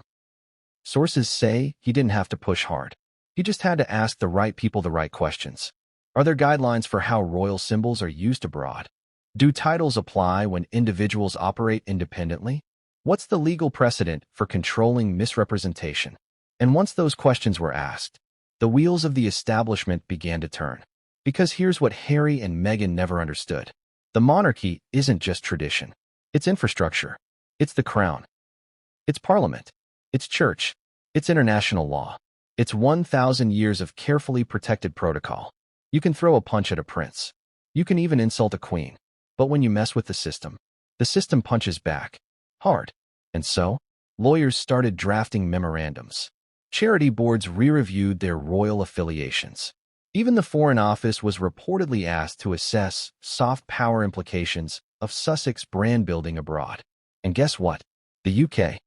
Sources say he didn't have to push hard. He just had to ask the right people the right questions. Are there guidelines for how royal symbols are used abroad? Do titles apply when individuals operate independently? What's the legal precedent for controlling misrepresentation? And once those questions were asked, the wheels of the establishment began to turn. Because here's what Harry and Meghan never understood. The monarchy isn't just tradition. It's infrastructure. It's the crown. It's parliament. It's church. It's international law. It's 1,000 years of carefully protected protocol. You can throw a punch at a prince. You can even insult a queen. But when you mess with the system punches back. Hard. And so, lawyers started drafting memorandums. Charity boards re-reviewed their royal affiliations. Even the Foreign Office was reportedly asked to assess soft power implications of Sussex brand building abroad. And guess what? The UK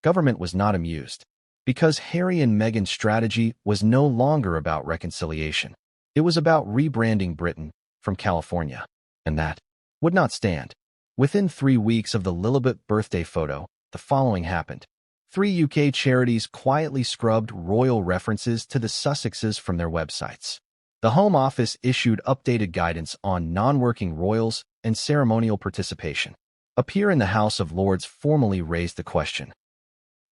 government was not amused. Because Harry and Meghan's strategy was no longer about reconciliation. It was about rebranding Britain from California. And that would not stand. Within 3 weeks of the Lilibet birthday photo, the following happened. 3 UK charities quietly scrubbed royal references to the Sussexes from their websites. The Home Office issued updated guidance on non-working royals and ceremonial participation. A peer in the House of Lords formally raised the question.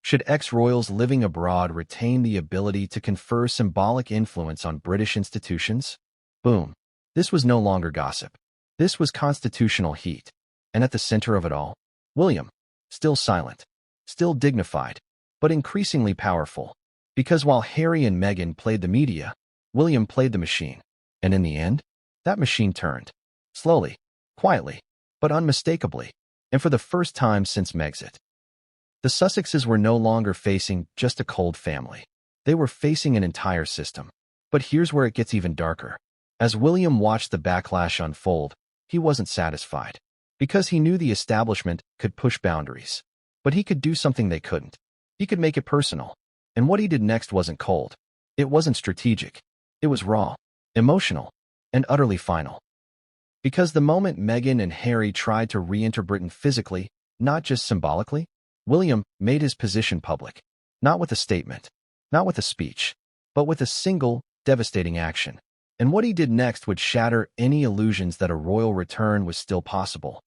Should ex-royals living abroad retain the ability to confer symbolic influence on British institutions? Boom. This was no longer gossip. This was constitutional heat. And at the center of it all, William, still silent, still dignified, but increasingly powerful. Because while Harry and Meghan played the media, William played the machine. And in the end, that machine turned. Slowly, quietly, but unmistakably. And for the first time since Megxit, the Sussexes were no longer facing just a cold family. They were facing an entire system. But here's where it gets even darker. As William watched the backlash unfold, he wasn't satisfied. Because he knew the establishment could push boundaries. But he could do something they couldn't. He could make it personal. And what he did next wasn't cold. It wasn't strategic. It was raw, emotional, and utterly final. Because the moment Meghan and Harry tried to re-enter Britain physically, not just symbolically, William made his position public. Not with a statement, not with a speech, but with a single, devastating action. And what he did next would shatter any illusions that a royal return was still possible.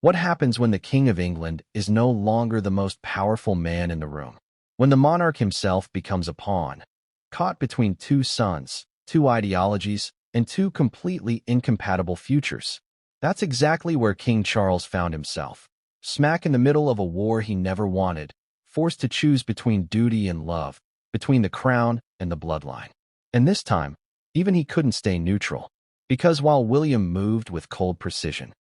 What happens when the King of England is no longer the most powerful man in the room? When the monarch himself becomes a pawn, caught between two suns, two ideologies, and two completely incompatible futures. That's exactly where King Charles found himself. Smack in the middle of a war he never wanted, forced to choose between duty and love, between the crown and the bloodline. And this time, even he couldn't stay neutral, because while William moved with cold precision,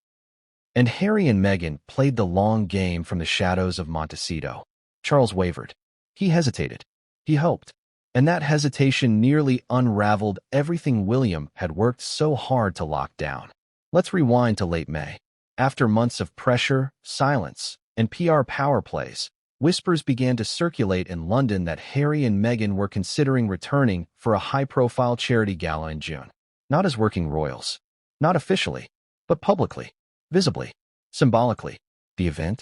and Harry and Meghan played the long game from the shadows of Montecito, Charles wavered. He hesitated. He hoped. And that hesitation nearly unraveled everything William had worked so hard to lock down. Let's rewind to late May. After months of pressure, silence, and PR power plays, whispers began to circulate in London that Harry and Meghan were considering returning for a high-profile charity gala in June. Not as working royals. Not officially, but publicly, visibly, symbolically. The event?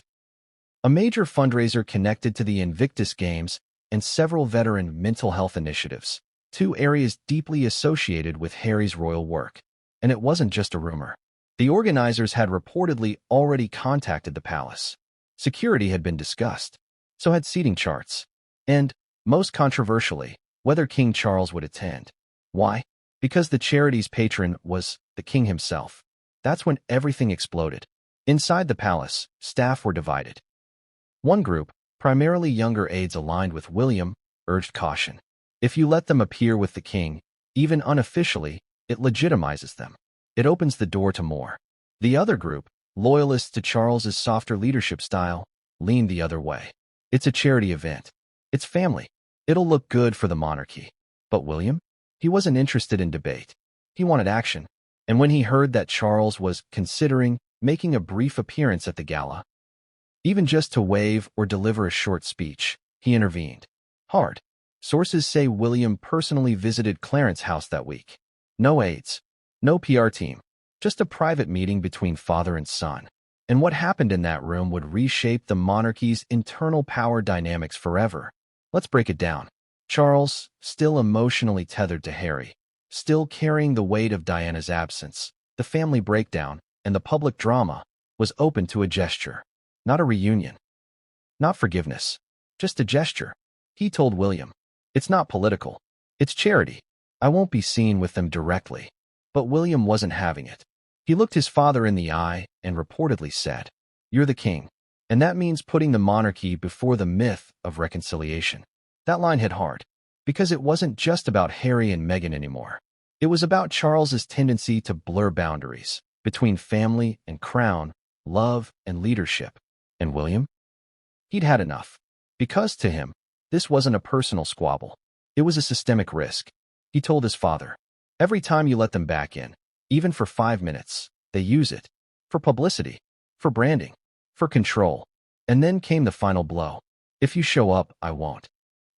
A major fundraiser connected to the Invictus Games and several veteran mental health initiatives, two areas deeply associated with Harry's royal work. And it wasn't just a rumor. The organizers had reportedly already contacted the palace. Security had been discussed. So had seating charts. And, most controversially, whether King Charles would attend. Why? Because the charity's patron was the king himself. That's when everything exploded. Inside the palace, staff were divided. One group, primarily younger aides aligned with William, urged caution. If you let them appear with the king, even unofficially, it legitimizes them. It opens the door to more. The other group, loyalists to Charles's softer leadership style, leaned the other way. It's a charity event. It's family. It'll look good for the monarchy. But William? He wasn't interested in debate. He wanted action. And when he heard that Charles was considering making a brief appearance at the gala, even just to wave or deliver a short speech, he intervened. Hard. Sources say William personally visited Clarence's house that week. No aides. No PR team. Just a private meeting between father and son. And what happened in that room would reshape the monarchy's internal power dynamics forever. Let's break it down. Charles, still emotionally tethered to Harry, still carrying the weight of Diana's absence, the family breakdown, and the public drama, was open to a gesture. Not a reunion. Not forgiveness. Just a gesture. He told William, "It's not political. It's charity. I won't be seen with them directly." But William wasn't having it. He looked his father in the eye and reportedly said, "You're the king, and that means putting the monarchy before the myth of reconciliation." That line hit hard, because it wasn't just about Harry and Meghan anymore. It was about Charles's tendency to blur boundaries between family and crown, love and leadership. And William? He'd had enough. Because to him, this wasn't a personal squabble. It was a systemic risk. He told his father, "Every time you let them back in, even for 5 minutes, they use it. For publicity, for branding, for control." And then came the final blow. "If you show up, I won't."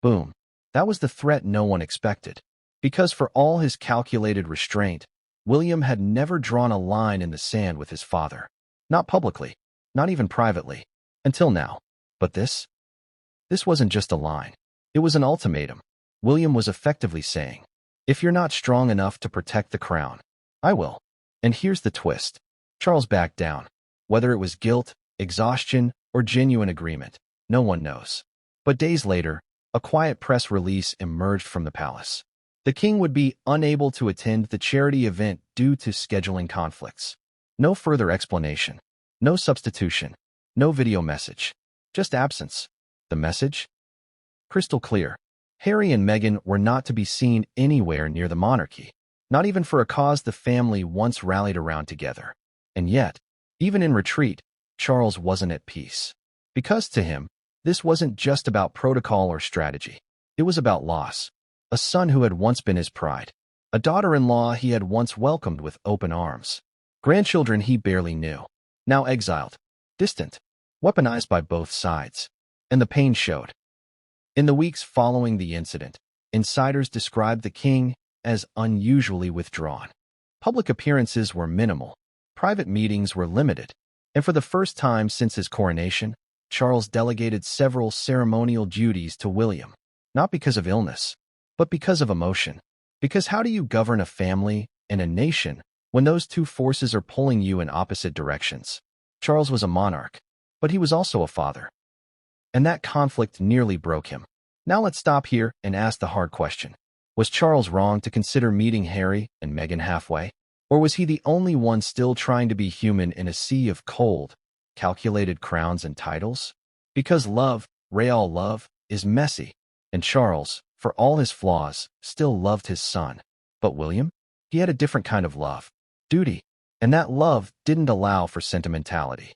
Boom. That was the threat no one expected. Because for all his calculated restraint, William had never drawn a line in the sand with his father. Not publicly. Not even privately. Until now. But this? This wasn't just a line. It was an ultimatum. William was effectively saying, "If you're not strong enough to protect the crown, I will." And here's the twist. Charles backed down. Whether it was guilt, exhaustion, or genuine agreement, no one knows. But days later, a quiet press release emerged from the palace. The king would be unable to attend the charity event due to scheduling conflicts. No further explanation. No substitution. No video message. Just absence. The message? Crystal clear. Harry and Meghan were not to be seen anywhere near the monarchy, not even for a cause the family once rallied around together. And yet, even in retreat, Charles wasn't at peace. Because to him, this wasn't just about protocol or strategy. It was about loss. A son who had once been his pride. A daughter-in-law he had once welcomed with open arms. Grandchildren he barely knew. Now exiled. Distant. Weaponized by both sides. And the pain showed. In the weeks following the incident, insiders described the king as unusually withdrawn. Public appearances were minimal. Private meetings were limited. And for the first time since his coronation, Charles delegated several ceremonial duties to William. Not because of illness, but because of emotion. Because how do you govern a family and a nation when those two forces are pulling you in opposite directions? Charles was a monarch, but he was also a father. And that conflict nearly broke him. Now let's stop here and ask the hard question. Was Charles wrong to consider meeting Harry and Meghan halfway? Or was he the only one still trying to be human in a sea of cold, calculated crowns and titles? Because love, real love, is messy, and Charles, for all his flaws, still loved his son. But William? He had a different kind of love. Duty. And that love didn't allow for sentimentality.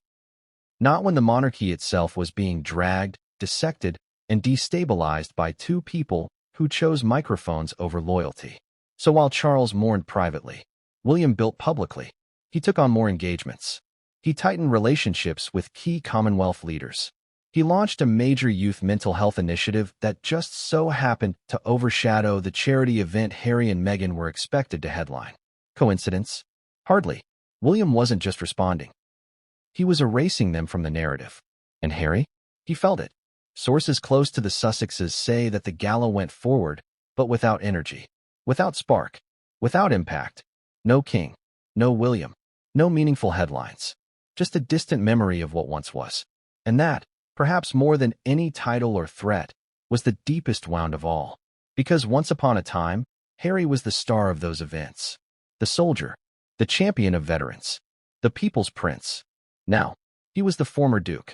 Not when the monarchy itself was being dragged, dissected, and destabilized by two people who chose microphones over loyalty. So while Charles mourned privately, William built publicly. He took on more engagements. He tightened relationships with key Commonwealth leaders. He launched a major youth mental health initiative that just so happened to overshadow the charity event Harry and Meghan were expected to headline. Coincidence? Hardly. William wasn't just responding. He was erasing them from the narrative. And Harry? He felt it. Sources close to the Sussexes say that the gala went forward, but without energy, without spark, without impact. No king, no William, no meaningful headlines. Just a distant memory of what once was. And that, perhaps more than any title or threat, was the deepest wound of all. Because once upon a time, Harry was the star of those events. The soldier, the champion of veterans, the people's prince. Now, he was the former duke.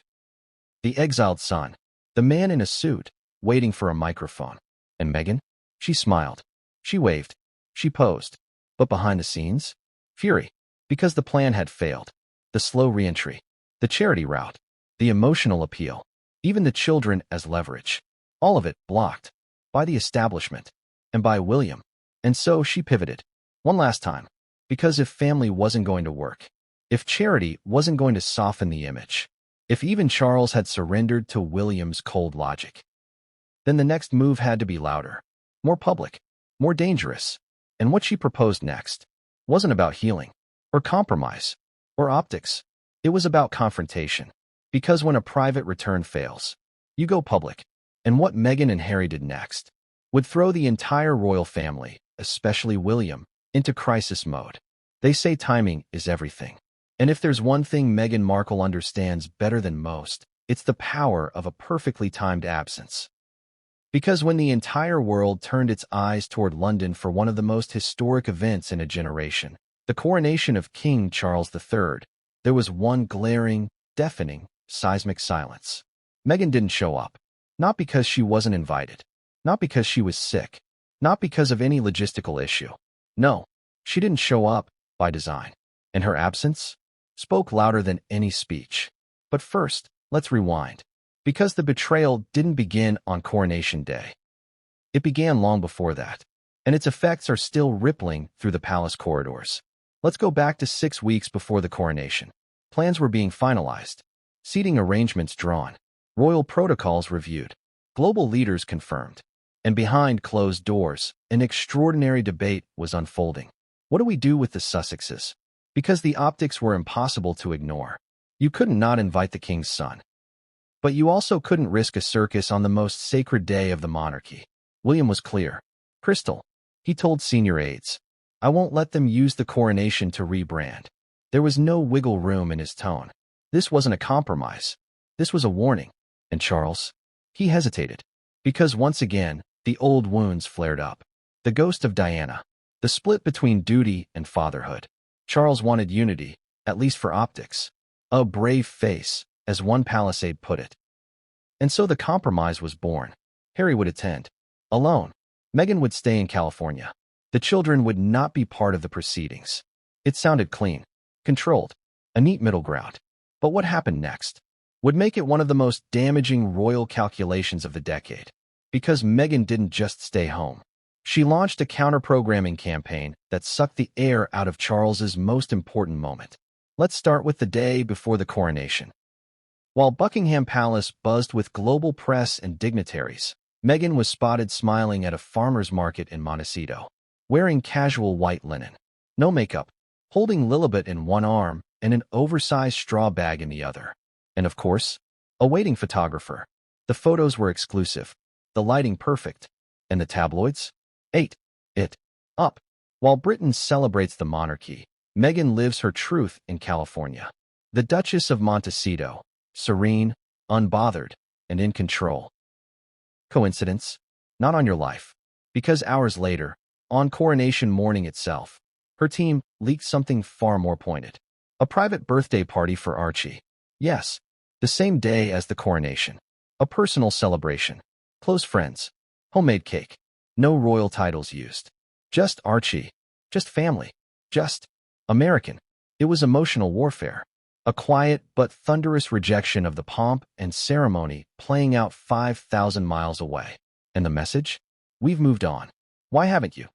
The exiled son, the man in a suit, waiting for a microphone. And Meghan? She smiled. She waved. She posed. But behind the scenes? Fury. Because the plan had failed. The slow re-entry. The charity route. The emotional appeal. Even the children as leverage. All of it blocked. By the establishment. And by William. And so she pivoted. One last time. Because if family wasn't going to work, if charity wasn't going to soften the image, if even Charles had surrendered to William's cold logic, then the next move had to be louder, more public, more dangerous. And what she proposed next wasn't about healing, or compromise, or optics. It was about confrontation. Because when a private return fails, you go public. And what Meghan and Harry did next would throw the entire royal family, especially William, into crisis mode. They say timing is everything. And if there's one thing Meghan Markle understands better than most, it's the power of a perfectly timed absence. Because when the entire world turned its eyes toward London for one of the most historic events in a generation, the coronation of King Charles III, there was one glaring, deafening, seismic silence. Meghan didn't show up. Not because she wasn't invited. Not because she was sick. Not because of any logistical issue. No, she didn't show up by design. And her absence spoke louder than any speech. But first, let's rewind. Because the betrayal didn't begin on Coronation Day. It began long before that, and its effects are still rippling through the palace corridors. Let's go back to 6 weeks before the coronation. Plans were being finalized, seating arrangements drawn, royal protocols reviewed, global leaders confirmed, and behind closed doors, an extraordinary debate was unfolding. What do we do with the Sussexes? Because the optics were impossible to ignore. You couldn't not invite the king's son. But you also couldn't risk a circus on the most sacred day of the monarchy. William was clear. Crystal. He told senior aides. I won't let them use the coronation to rebrand. There was no wiggle room in his tone. This wasn't a compromise. This was a warning. And Charles? He hesitated. Because once again, the old wounds flared up. The ghost of Diana. The split between duty and fatherhood. Charles wanted unity, at least for optics. A brave face, as one palace aide put it. And so the compromise was born. Harry would attend, alone. Meghan would stay in California. The children would not be part of the proceedings. It sounded clean, controlled, a neat middle ground. But what happened next would make it one of the most damaging royal calculations of the decade. Because Meghan didn't just stay home. She launched a counter-programming campaign that sucked the air out of Charles's most important moment. Let's start with the day before the coronation. While Buckingham Palace buzzed with global press and dignitaries, Meghan was spotted smiling at a farmer's market in Montecito, wearing casual white linen, no makeup, holding Lilibet in one arm and an oversized straw bag in the other. And of course, a waiting photographer. The photos were exclusive, the lighting perfect, and the tabloids ate it up. While Britain celebrates the monarchy, Meghan lives her truth in California. The Duchess of Montecito, serene, unbothered, and in control. Coincidence? Not on your life. Because hours later, on coronation morning itself, her team leaked something far more pointed. A private birthday party for Archie. Yes, the same day as the coronation. A personal celebration. Close friends. Homemade cake. No royal titles used. Just Archie. Just family. Just American. It was emotional warfare. A quiet but thunderous rejection of the pomp and ceremony playing out 5,000 miles away. And the message? We've moved on. Why haven't you?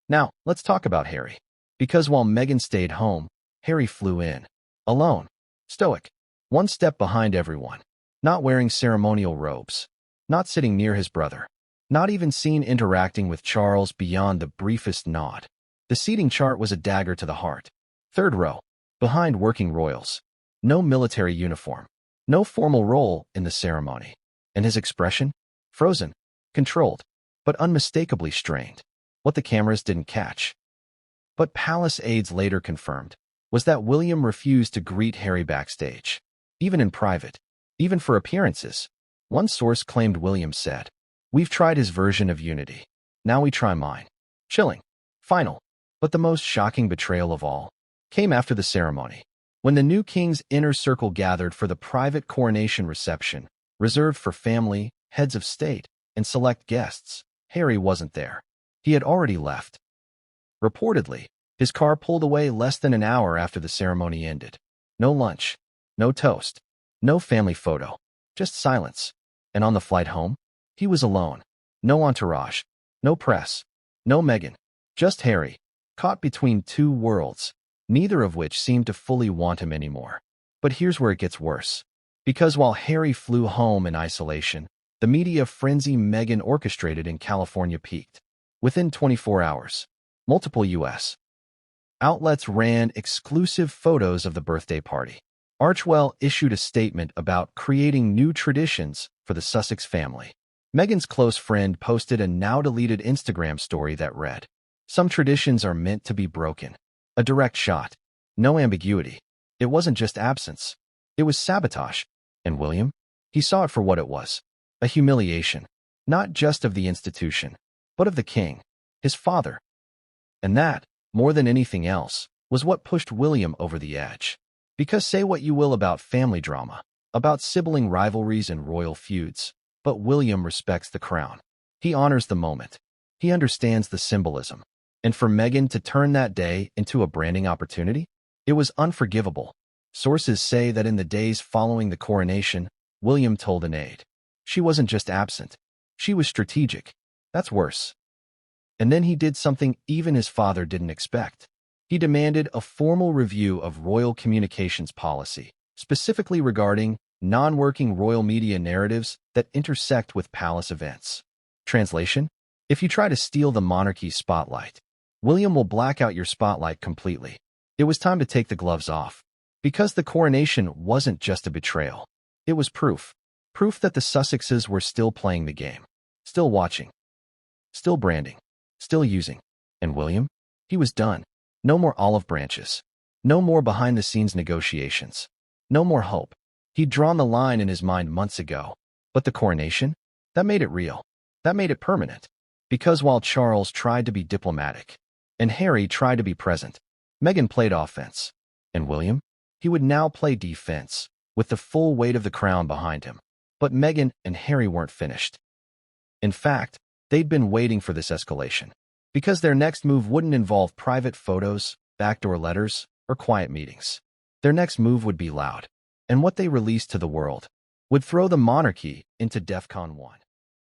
Now, let's talk about Harry. Because while Meghan stayed home, Harry flew in. Alone. Stoic. One step behind everyone. Not wearing ceremonial robes. Not sitting near his brother. Not even seen interacting with Charles beyond the briefest nod. The seating chart was a dagger to the heart. Third row. Behind working royals. No military uniform. No formal role in the ceremony. And his expression? Frozen. Controlled. But unmistakably strained. What the cameras didn't catch. But palace aides later confirmed was that William refused to greet Harry backstage. Even in private. Even for appearances. One source claimed William said, "We've tried his version of unity. Now we try mine." Chilling. Final. But the most shocking betrayal of all came after the ceremony. When the new king's inner circle gathered for the private coronation reception, reserved for family, heads of state, and select guests, Harry wasn't there. He had already left. Reportedly, his car pulled away less than an hour after the ceremony ended. No lunch. No toast. No family photo. Just silence. And on the flight home, he was alone. No entourage. No press. No Meghan. Just Harry, caught between two worlds, neither of which seemed to fully want him anymore. But here's where it gets worse. Because while Harry flew home in isolation, the media frenzy Meghan orchestrated in California peaked. Within 24 hours, multiple U.S. outlets ran exclusive photos of the birthday party. Archewell issued a statement about creating new traditions for the Sussex family. Meghan's close friend posted a now-deleted Instagram story that read, "Some traditions are meant to be broken." A direct shot. No ambiguity. It wasn't just absence. It was sabotage. And William? He saw it for what it was. A humiliation. Not just of the institution, but of the king, his father. And that, more than anything else, was what pushed William over the edge. Because say what you will about family drama, about sibling rivalries and royal feuds, but William respects the crown. He honors the moment. He understands the symbolism. And for Meghan to turn that day into a branding opportunity, it was unforgivable. Sources say that in the days following the coronation, William told an aide, she wasn't just absent, she was strategic. That's worse. And then he did something even his father didn't expect. He demanded a formal review of royal communications policy, specifically regarding non-working royal media narratives that intersect with palace events. Translation? If you try to steal the monarchy's spotlight, William will black out your spotlight completely. It was time to take the gloves off. Because the coronation wasn't just a betrayal. It was proof. Proof that the Sussexes were still playing the game. Still watching. Still branding. Still using. And William? He was done. No more olive branches. No more behind-the-scenes negotiations. No more hope. He'd drawn the line in his mind months ago. But the coronation? That made it real. That made it permanent. Because while Charles tried to be diplomatic, and Harry tried to be present, Meghan played offense. And William? He would now play defense, with the full weight of the crown behind him. But Meghan and Harry weren't finished. In fact, they'd been waiting for this escalation, because their next move wouldn't involve private photos, backdoor letters, or quiet meetings. Their next move would be loud, and what they released to the world would throw the monarchy into DEFCON 1.